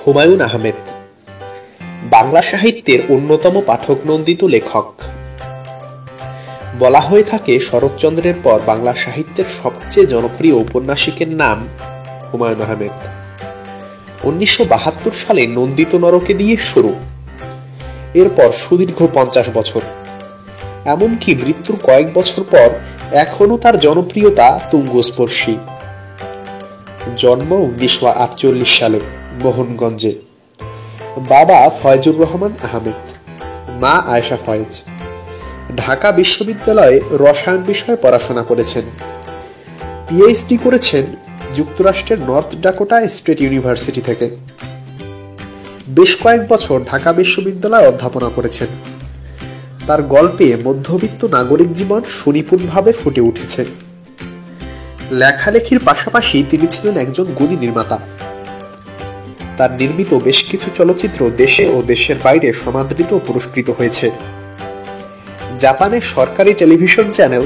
হুমায়ূন আহমেদ বাংলা সাহিত্যের অন্যতম পাঠকনন্দিত লেখক। বলা হয়ে থাকে শরৎচন্দ্রের পর বাংলা সাহিত্যের সবচেয়ে জনপ্রিয় ঔপন্যাসিকের নাম হুমায়ূন আহমেদ। 1972 সালে নন্দিত নরকে দিয়ে শুরু, এরপর সুদীর্ঘ 50 বছর, এমনকি মৃত্যুর কয়েক বছর পর এখনো তার জনপ্রিয়তা তুঙ্গস্পর্শী। জন্ম 1948 সালে মোহনগঞ্জে। বাবা ফয়জুর রহমান আহমেদ, মা আয়েশা ফয়েজ। ঢাকা বিশ্ববিদ্যালয়ে রসায়ন বিষয়ে পড়াশোনা করেছেন। পিএইচডি করেছেন যুক্তরাষ্ট্রের নর্থ ডাকোটা স্টেট ইউনিভার্সিটি থেকে। বেশ কয়েক বছর ঢাকা বিশ্ববিদ্যালয়ে অধ্যাপনা করেছেন। তার গল্পে মধ্যবিত্ত নাগরিক জীবন সুনিপুণভাবে ফুটে উঠেছে। লেখালেখির পাশাপাশি তিনি ছিলেন একজন গুণী নির্মাতা। তার নির্মিত বেশ কিছু চলচ্চিত্র দেশে ও দেশের বাইরে সমাদৃত ও পুরস্কৃত হয়েছে। জাপানের সরকারি টেলিভিশন চ্যানেল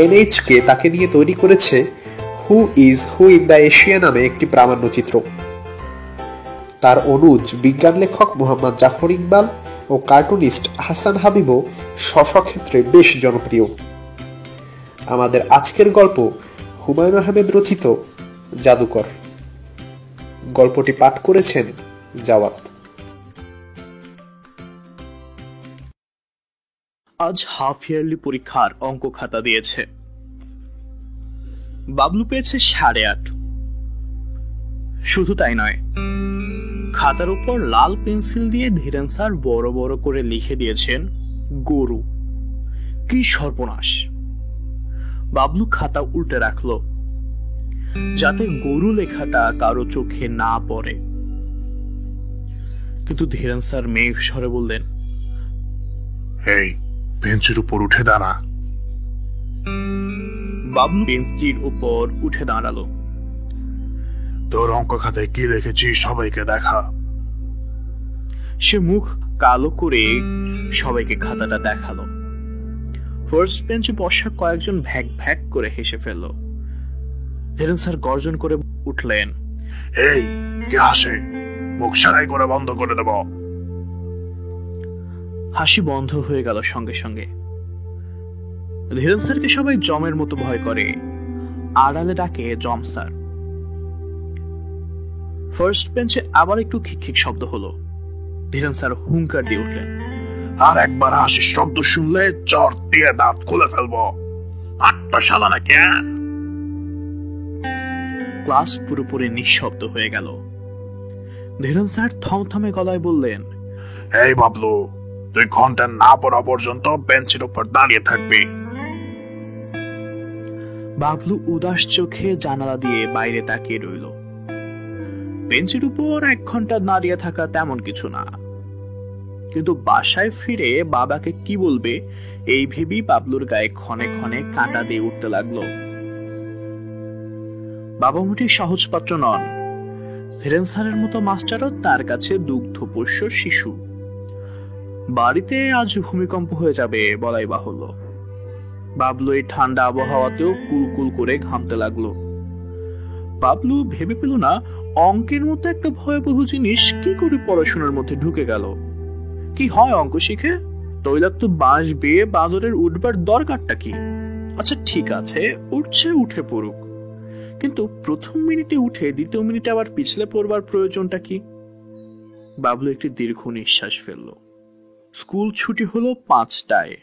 এনএইচকে তাকে নিয়ে তৈরি করেছে হু ইন দ্য এশিয়া নামে একটি প্রামাণ্যচিত্র। তার অনুজ বিজ্ঞান লেখক মোহাম্মদ জাফর ইকবাল ও কার্টুনিস্ট হাসান হাবিবও স্ব-স্ব-ক্ষেত্রে বেশ জনপ্রিয়। আমাদের আজকের গল্প হুমায়ূন আহমেদ রচিত জাদুকর। গল্পটি পাঠ করেছেন জাওয়াত। আজ হাফ ইয়ারলি পরীক্ষার অঙ্ক খাতা দিয়েছে। বাবলু পেয়েছে 8.5। শুধু তাই নয়, খাতার উপর লাল পেন্সিল দিয়ে ধীরেন স্যার বড় বড় করে লিখে দিয়েছেন গরু। কি সর্বনাশ! বাবলু খাতা উল্টে রাখলো যাতে গরু লেখাটা কারো চোখে না পড়ে। কিন্তু ধীরেন স্যার মেঘ স্বরে বললেন, এই বেঞ্চের উপর উঠে দাঁড়া। বাবলু বেঞ্চটির উপর উঠে দাঁড়ালো। তোর অঙ্ক খাতায় কি লিখেছিস সবাইকে দেখা। সে মুখ কালো করে সবাইকে খাতাটা দেখালো। ফার্স্ট বেঞ্চে বসা কয়েকজন ভ্যাক ভ্যাক করে হেসে ফেলল। ধীরেন স্যার গর্জন করে উঠলেন, এই কে হাসে? মুখ সারাই করে বন্ধ করে দেব। হাসি বন্ধ হয়ে গেল সঙ্গে সঙ্গে। ধীরেন স্যারকে সবাই জমের মতো ভয় করে, আড়ালে ডাকে জম স্যার। ফার্স্ট বেঞ্চে আবার একটু খিকখিক শব্দ হলো। ধীরেন স্যার হুঙ্কার দিয়ে উঠলেন, আর একবার হাসির শব্দ শুনলে চর দিয়ে দাঁত খুলে ফেলবো। আটটা শালা না কেন? ক্লাস পুরোপুরি নিঃশব্দ হয়ে গেল। ধীরেন স্যার থমথমে গলায় বললেন, এই বাবলু, তুই ঘন্টা না পড়া পর্যন্ত বেঞ্চের উপর দাঁড়িয়ে থাকবি। বাবলু উদাস চোখে জানালা দিয়ে বাইরে তাকিয়ে রইল। বেঞ্চের উপর 1 ঘন্টা দাঁড়িয়ে থাকা তেমন কিছু না, কিন্তু বাসায় ফিরে বাবাকে কি বলবে এই ভেবেই বাবলুর গায়ে ক্ষণে ক্ষণে কাঁটা দিয়ে উঠতে লাগলো। বাবা মোটে সহজ পাত্র নন। ধীরেন স্যারের মতো মাস্টারও তার কাছে দুগ্ধপোষ্য শিশু। বাড়িতে আজ ভূমিকম্প হয়ে যাবে বলাই বাহুল্য। বাবলু এই ঠান্ডা আবহাওয়াতেও কুলকুল করে ঘামতে লাগলো। বাবলু ভেবে পেল না অঙ্কের মতো একটা ভয়াবহ জিনিস কি করে পড়াশোনার মধ্যে ঢুকে গেল। কি হয় অঙ্ক শিখে? তৈলাক্ত বাঁশ বেয়ে বাঁদরের উঠবার দরকারটা কি? আচ্ছা ঠিক আছে, উঠছে উঠে পড়ুক, কিন্তু প্রথম মিনিটে উঠে দ্বিতীয় মিনিটে আবার পিছলে পড়বার প্রয়োজনটা কি? বাবলু একটি দীর্ঘ নিঃশ্বাস ফেলল। স্কুল ছুটি হলো 5টায়।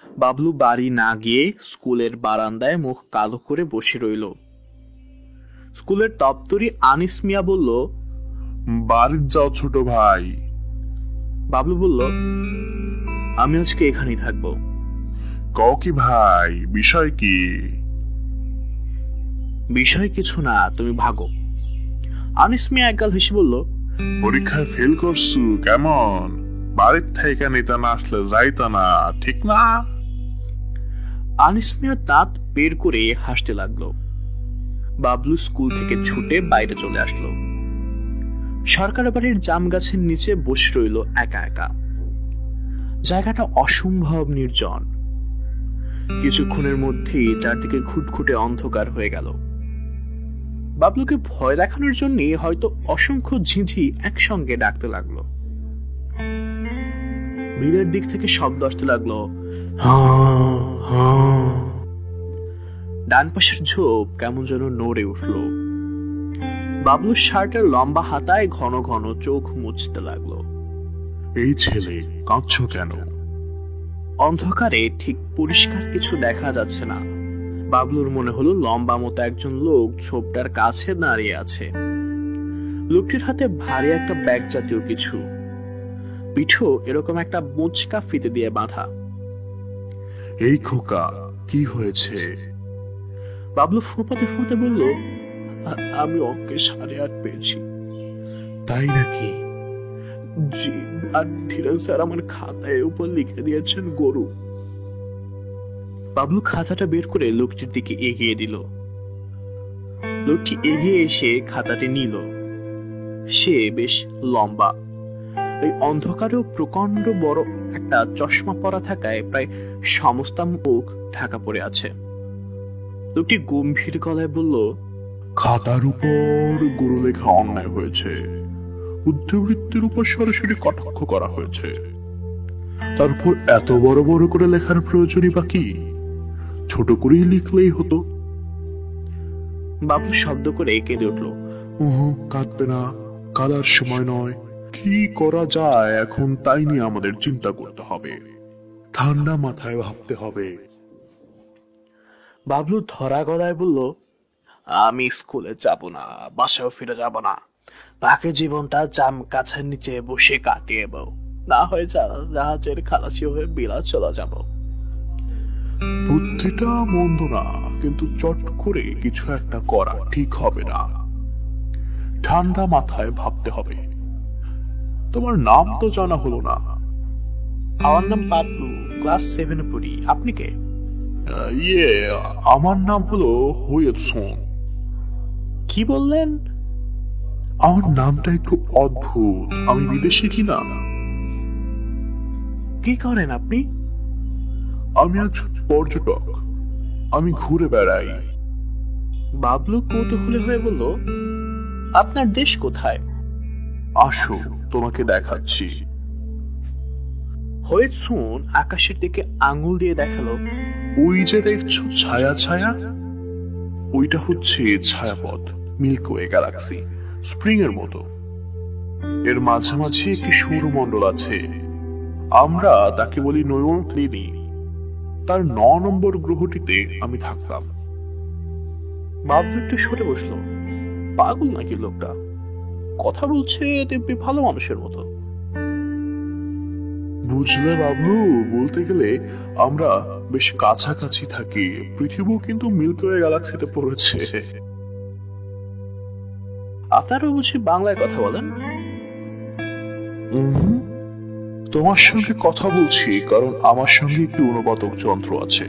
বাবলু বাড়ি না গিয়ে স্কুলের বারান্দায় মুখ কালো করে বসে রইল। স্কুলের দপ্তরি আনিস মিয়া বলল, বাড়ি যাও ছোট ভাই। বাবলু বলল, আমি আজকে এখানেই থাকবো। কও কি ভাই, বিষয় কি? বিষয় কিছু না, তুমি ভাগো। আনিস মিয়া একগাল হেসে বলল, পরীক্ষায় ফেল করছু কেমন? বাড়ির থেকে নিতে না আসলে যাইতো না, ঠিক না? আনিস মিয়া দাঁত বের করে হাসতে লাগলো। বাবলু স্কুল থেকে ছুটে বাইরে চলে আসলো। সরকার বাড়ির জাম গাছের নিচে বসে রইল একা একা। জায়গাটা অসম্ভব নির্জন। কিছুক্ষণের মধ্যেই চারদিকে ঘুটঘুটে অন্ধকার হয়ে গেল। বাবলুকে ভয় দেখানোর জন্য হয়তো অসংখ্য ঝিঁঝি একসঙ্গে ডাকতে লাগলো। বিলের দিক থেকে শব্দ আসতে লাগলো, ডান পাশের ঝোপ কেমন যেন নড়ে উঠল। বাবলুর শার্টের লম্বা হাতায় ঘন ঘন চোখ মুছতে লাগলো। এই ছেলে কাঁদছ কেন? অন্ধকারে ঠিক পরিষ্কার কিছু দেখা যাচ্ছে না। বাবলুর মনে হলো লম্বা মতো একজন লোক ঝোপটার কাছে দাঁড়িয়ে আছে। লোকটির হাতে ভারী একটা ব্যাগ জাতীয় কিছু, পিঠো এরকম একটা মোচকা ফিতে দিয়ে বাঁধা। এই খোকা, কি হয়েছে? বাবলু ফোঁপাতে ফোঁপাতে বলল, আমি অঙ্কে 8.5 পেয়েছি। তাই নাকি? জি, আর ধীরেন স্যার আমার খাতায় উপর লিখে দিয়েছেন গরু। বাবলু খাতাটা বের করে লোকটির দিকে এগিয়ে দিল। লোকটি এগিয়ে এসে খাতাটি নিল। সে বেশ লম্বা, এই অন্ধকারেও প্রকাণ্ড বড় একটা চশমা পরা থাকায় প্রায় সমস্ত মুখ ঢাকা পড়ে আছে। লোকটি গম্ভীর গলায় বলল, খাতার উপর গুরু লেখা অন্যায় হয়েছে। বুদ্ধিবৃত্তির উপর সরাসরি কটাক্ষ করা হয়েছে। তার উপর এত বড় বড় করে লেখার প্রয়োজনই বা কি? ছোট করেই লিখলেই হতো। বাবলু শব্দ করে কেঁদে উঠল। কাঁদবে না, কাদার সময় নয়। কি করা যায় এখন তাই নিয়ে আমাদের চিন্তা করতে হবে। ঠান্ডা মাথায় ভাবতে হবে। বাবলু ধরা গলায় বলল, আমি স্কুলে যাব না, বাসাও ফিরে যাব না। বাকি জীবনটা জাম গাছের নিচে বসে কাটিয়ে বউ, না হয় জাহাজের খালাসি হয়ে বিলা চলে যাব। বুদ্ধিটা মন্দ না, কিন্তু চট করে কিছু একটা করা ঠিক হবে না। ঠান্ডা মাথায় ভাবতে হবে। তোমার নাম তো জানা হলো না। আমার নাম বাবলু, ক্লাস 7 পড়ি। আপনি কে? আমার নাম হলো হুয়েটসন। কি বললেন? আমার নামটা একটু অদ্ভুত। আমি বিদেশি কিনা। কি করেন আপনি? আমি একজন পর্যটক। আমি ঘুরে বেড়াই। বাবলু কৌতূহলী হয়ে বলল, আপনার দেশ কোথায়? আসো, তোমাকে দেখাচ্ছি। হুয়েটসন আকাশের দিকে আঙুল দিয়ে দেখালো, ওই যে দেখছো ছায়া ছায়া, ওইটা হচ্ছে ছায়াপথ, মিল্কওয়ে গ্যালাক্সি, স্প্রিং এর মতো। এর মাঝামাঝি একটি সৌরমণ্ডল আছে। আমরা তাকে বলি নয়ন ক্লিনি। তার 9 নম্বর গ্রহটিতে আমি থাকতাম। বাবলু একটু সরে বসলো। পাগল নাকি লোকটা? কথা বলছে দিব্যি ভালো মানুষের মতো। বুঝলে বাবলু, বলতে গেলে আমরা বেশ কাছাকাছি থাকি। পৃথিবীও কিন্তু মিল্কওয়ে গ্যালাক্সিতে পড়েছে। আপনারও বুঝি বাংলায় কথা বলেন? তোমার সঙ্গে কথা বলছি কারণ আমার সঙ্গে একটি অনুবাদক যন্ত্র আছে।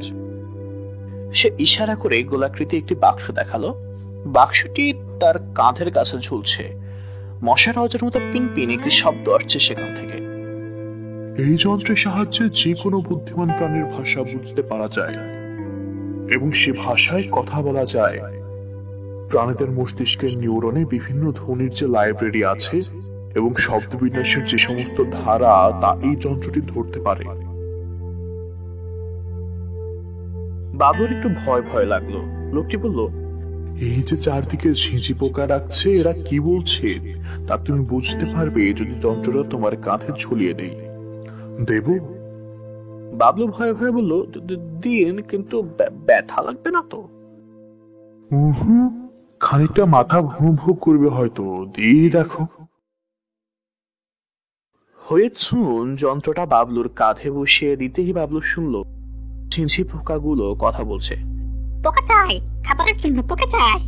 সে ইশারা করে গোলাকৃতি একটি বাক্স দেখালো। বাক্সটি তার কাঁধের কাছে ঝুলছে। মশার আওয়াজের মতো পিনপিন একটি শব্দ আসছে সেখান থেকে। এই যন্ত্রের সাহায্যে যে কোনো বুদ্ধিমান প্রাণীর ভাষা বুঝতে পারা যায় এবং সে ভাষায় কথা বলা যায়। প্রাণীদের মস্তিষ্কের নিউরনে বিভিন্ন ধ্বনির যে লাইব্রেরি আছে এবং শব্দবিন্যাসের যে সমস্ত ধারা তা এই যন্ত্রটি ধরতে পারে। বাবুর একটু ভয় ভয় লাগলো। লোকটি বলল, এই যে চারদিকে ঝিঁঝি পোকা ডাকছে, এরা কি বলছে তা তুমি বুঝতে পারবে যদি যন্ত্রটা তোমার কাঁধে ঝুলিয়ে দেই। দেব? বাবলু ভয়ে ভয়ে বলল, দিন, কিন্তু ব্যথা লাগবে না তো? খানিকটা মাথা ভুঁ ভুঁ করবে হয়তো, দিয়ে দেখো। হুয়েটসন যন্ত্রটা বাবলুর কাঁধে বসিয়ে দিতেই বাবলু শুনল ঝিঁঝি পোকাগুলো কথা বলছে। পোকা চাই, খাবারের জন্য পোকা চাই।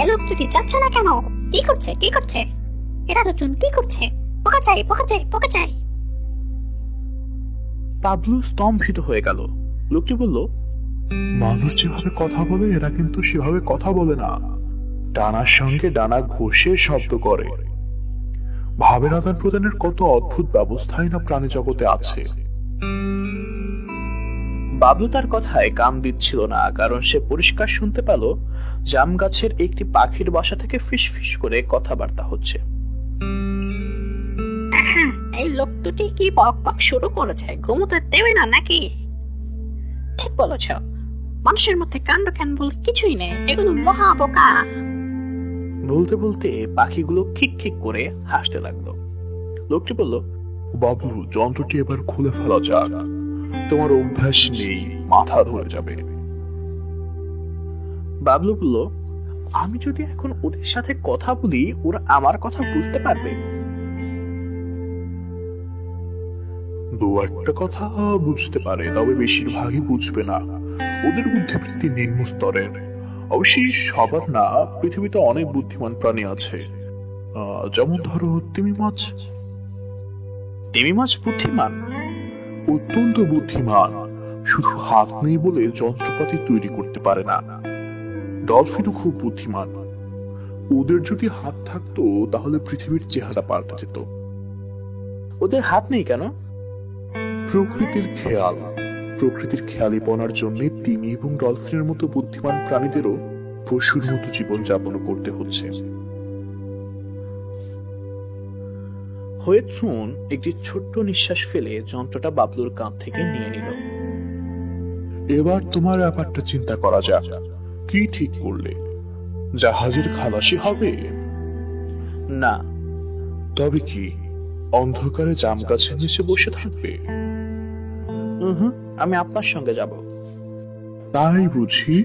এ লোক দুটি যাচ্ছে না কেন? কি করছে কি করছে? এরা দুজন কি করছে? পোকা চাই, পোকা চাই, পোকা চাই। বাবলু স্তম্ভিত হয়ে গেল। লোকটি বলল, মানুষ যেভাবে কথা বলে এরা কিন্তু সেভাবে কথা বলে না। ডানার সঙ্গে ডানা ঘষে শব্দ করে। ভাবের আদান প্রদানের কত অদ্ভুত ব্যবস্থাই না প্রাণী জগতে আছে। বাবলু তার কথায় কান দিচ্ছিল না, কারণ সে পরিষ্কার শুনতে পেল জাম গাছের একটি পাখির বাসা থেকে ফিস ফিস করে কথাবার্তা হচ্ছে। এই লোক দুটি কি বক বক শুরু করেছে, ঘুমোতে দেবে না নাকি? ঠিক বলেছ, মানুষের মধ্যে কাণ্ড জ্ঞান বলে কিছুই নেই, এগুলো মহা বোকা। বলতে বলতে পাখিগুলো খিক খিক করে হাসতে লাগলো। লোকটি বলল, বাবলু, যন্ত্রটি এবার খুলে ফেলা যাক। তোমার অভ্যাস নেই, মাথা ধরে যাবে। বাবলু বলল, আমি যদি এখন ওদের সাথে কথা বলি ওরা আমার কথা বুঝতে পারবে? দু একটা কথা বুঝতে পারে, তবে বেশিরভাগই বুঝবে না। ওদের বুদ্ধিবৃত্তি নিম্ন স্তরের। অবশ্যই সবার না, পৃথিবীতে অনেক বুদ্ধিমান প্রাণী আছে। যেমন ধরো তিমি মাছ। তিমি মাছ বুদ্ধিমান? অত্যন্ত বুদ্ধিমান। শুধু হাত নেই বলে যন্ত্রপাতি তৈরি করতে পারে না। ডলফিনও খুব বুদ্ধিমান। ওদের যদি হাত থাকতো তাহলে পৃথিবীর চেহারা পাল্টে যেত। ওদের হাত নেই কেন? প্রকৃতির খেয়াল। প্রকৃতির খেয়ালিপনার জন্য তিমি এবং ডলফিনের মতো বুদ্ধিমান প্রাণীদেরও পশুর মতো জীবন যাপন করতে হচ্ছে। হোয়েটসুন একটি ছোট্ট নিঃশ্বাস ফেলে যন্ত্রটা বাবলুর কাঁধ থেকে নিয়ে নিল। এবার তোমার ব্যাপারটা চিন্তা করা যাক। কি ঠিক করলে? জাহাজের খালাসি হবে? না। তবে কি অন্ধকারে জাম গাছের নিচে বসে থাকবে? আমি আপনার সঙ্গে যাব। তাই বুঝি?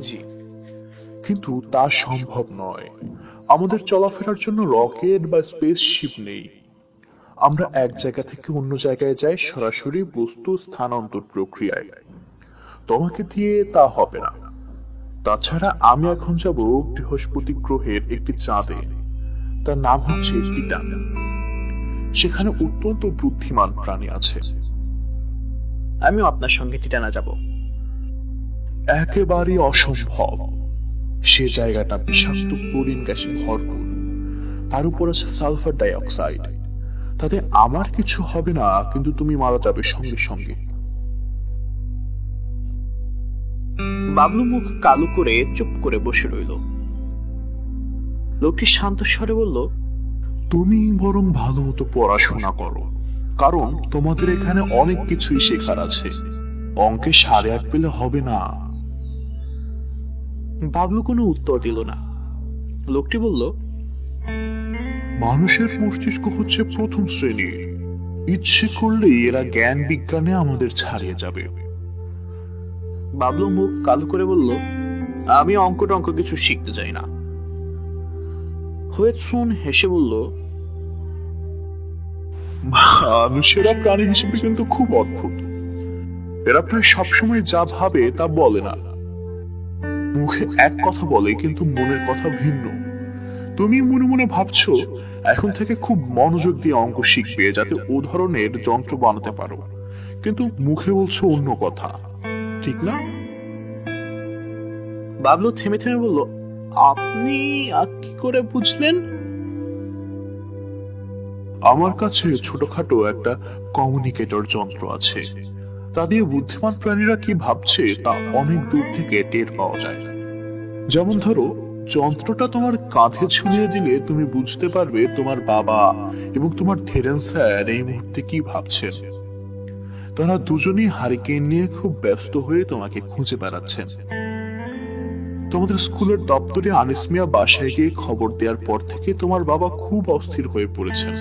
জি। কিন্তু তা সম্ভব নয়। আমাদের চলাফেরার জন্য রকেট বা স্পেসশিপ নেই। আমরা এক জায়গা থেকে অন্য জায়গায় যাই সরাসরি বস্তু স্থানান্তর প্রক্রিয়ায়। তোমাকে দিয়ে তা হবে না। তাছাড়া আমি এখন যাব বৃহস্পতি গ্রহের একটি চাঁদে। তার নাম হচ্ছে টিটান। সেখানে অত্যন্ত বুদ্ধিমান প্রাণী আছে। আমিও আপনার সঙ্গে টিটানা যাব। একেবারে অসম্ভব। সে জায়গাটা বিষাক্ত ক্লোরিন গ্যাসে ভরপুর। তার উপর আছে সালফার ডাই অক্সাইড। তাতে আমার কিছু হবে না, কিন্তু তুমি মারা যাবে সঙ্গে সঙ্গে। বাবলু মুখ কালো করে চুপ করে বসে রইল। লোকটি শান্ত স্বরে বলল, তুমি বরং ভালো মতো পড়াশোনা করো, কারণ তোমাদের এখানে অনেক কিছুই শেখার আছে। অঙ্কে 8.5 পেলে হবে না। বাবলু কোনো উত্তর দিল না। লোকটি বলল, মানুষের মস্তিষ্ক হচ্ছে প্রথম শ্রেণীর। ইচ্ছে করলেই এরা জ্ঞান বিজ্ঞানে আমাদের ছাড়িয়ে যাবে। বাবলু মুখ কালো করে বলল, আমি অঙ্ক টঙ্ক কিছু শিখতে চাই না। হোয়েটসুন হেসে বলল, মানুষেরা প্রাণী হিসেবে কিন্তু খুব অদ্ভুত। এরা প্রায় সবসময় যা ভাবে তা বলে না। মুখে এক কথা বলে কিন্তু মনের কথা ভিন্ন। তুমি মনে মনে ভাবছো এখন থেকে খুব মনোযোগ দিয়ে অঙ্ক শিখবে যাতে ও ধরনের যন্ত্র বানাতে পারো, কিন্তু মুখে বলছো অন্য কথা, ঠিক না? বাবলু থেমে থেমে বলল, আপনি কি করে বুঝলেন? আমার কাছে ছোটখাটো একটা কমিউনিকেটর যন্ত্র আছে। তা দিয়ে বুদ্ধিমান প্রাণীরা কি ভাবছে তা অনেক দূর থেকে টের পাওয়া যায়। যেমন ধরো, যন্ত্রটা তোমার কাঁধে ঝুলিয়ে দিলে তুমি বুঝতে পারবে তোমার বাবা এবং তোমার থেরেন্স স্যার এই মুহূর্তে কি ভাবছেন। তারা দুজনেই হারিকেন নিয়ে খুব ব্যস্ত হয়ে তোমাকে খুঁজে বেড়াচ্ছেন। তোমাদের স্কুলের দপ্তরে আনিস মিয়া বাসায় গিয়ে খবর দেওয়ার পর থেকে তোমার বাবা খুব অস্থির হয়ে পড়েছেন।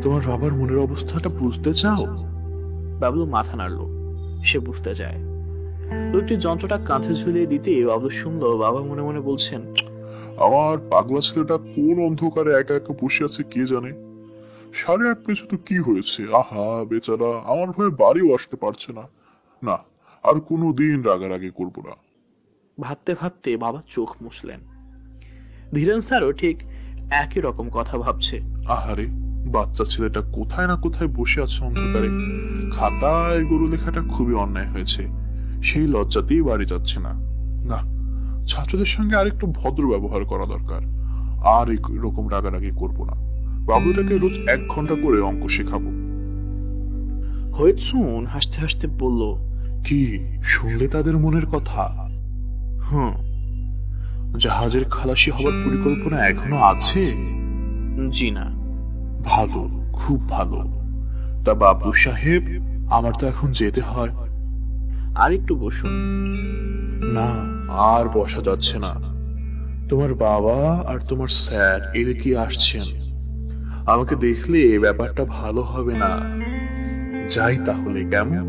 তোমার বাবার মনের অবস্থাটা বুঝতে চাও? বাবলু মাথা নাড়ল। সে বুঝতে চায়। লোকটি যন্ত্রটা কাঁধে ঝুলিয়ে দিতে বাবলু শুনল বাবা মনে মনে বলছেন, আমার পাগলা ছেলেটা কোন অন্ধকারে একা একা বসে আছে কে জানে। 8.5 পেয়েছে তো কি হয়েছে? আহা বেচারা, আমার ভয়ে বাড়িও আসতে পারছে না। না, আর কোনোদিন রাগারাগি করবো না। ভাবতে ভাবতে বাবা চোখ মুছলেন। ধীরেন স্যারও ঠিক একই রকম কথা ভাবছে। আহারে, বাচ্চা ছেলেটা কোথায় না কোথায় বসে আছে অন্ধকারে। খাতায় গরু লেখাটা খুবই অন্যায় হয়েছে। সেই লজ্জাতেই বাড়ি যাচ্ছে না। না, ছাত্রদের সঙ্গে আরেকটু ভদ্র ব্যবহার করা দরকার। আর এরকম রাগারাগি করবো না। বাবুটাকে রোজ 1 ঘন্টা করে অঙ্ক শেখাবো। হোয়েটসুন হাসতে হাসতে বলল, কি শুনলে তাদের মনের কথা? জাহাজের খালাসি হবার পরিকল্পনা এখনো আছে? জি না। ভালো, খুব ভালো। তা বাবু সাহেব, আমার তো এখন যেতে হয়। আর একটু বসুন। না, আর বসা যাচ্ছে না। তোমার বাবা আর তোমার স্যার এদিকে আসছেন। আমাকে দেখলে ব্যাপারটা ভালো হবে না। যাই তাহলে, কেমন?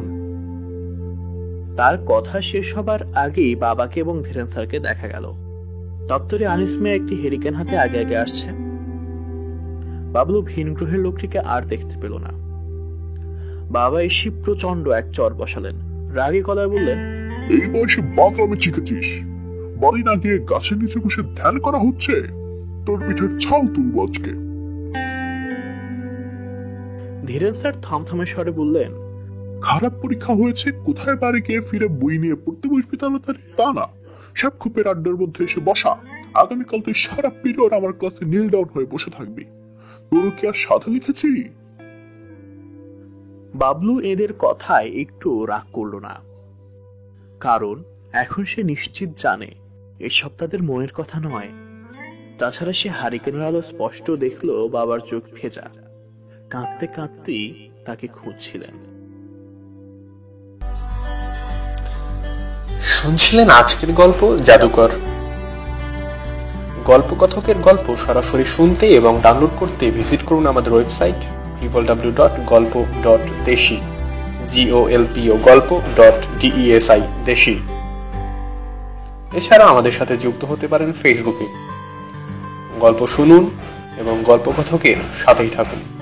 তার কথা শেষ হবার আগেই বাবাকে এবং ধীরেন স্যারকে দেখা গেল। দপ্তরে আনিস মিয়া একটি হেরিকেন হাতে আগে আগে আসছে। বাবলু ভিন গ্রহের লোকটিকে আর দেখতে পেল না। বাবা এসে প্রচন্ড এক চর বসালেন। রাগী গলায় বললেন, এই বয়সে বাথরুমে চিকেছিস? বাড়ি না গিয়ে গাছের নিচে বসে ধ্যান করা হচ্ছে? তোর পিঠের ছাল তুলব আজকে। ধীরেন স্যার থমথমে স্বরে বললেন, খারাপ পরীক্ষা হয়েছে, কোথায় বাড়ি গিয়ে ফিরে বই নিয়ে পড়তে বসবি তাড়াতাড়ি? তা না, সব খুপের আড্ডার মধ্যে এসে বসা। আগামীকাল তুই সারা পিরিয়ড আমার ক্লাসে নীল ডাউন হয়ে বসে থাকবি। তোর কি আর সাথে লিখেছি? বাবলু এদের কথায় একটু রাগ করল না, কারণ এখন সে নিশ্চিত জানে এসব তাদের মনের কথা নয়। তাছাড়া সে হারিকেনের আলো স্পষ্ট দেখলো বাবার চোখ ভেজা, কাঁদতে কাঁদতেই তাকে খুঁজছিলেন। শুনছিলেন আজকের গল্প জাদুকর। গল্পকথকের গল্প সরাসরি শুনতে এবং ডাউনলোড করতে ভিজিট করুন আমাদের ওয়েবসাইট www.golpo.deshi golpo.desi দেশি। এছাড়া আমাদের সাথে যুক্ত হতে পারেন ফেসবুকে। গল্প শুনুন এবং গল্পকথকের সাথেই থাকুন।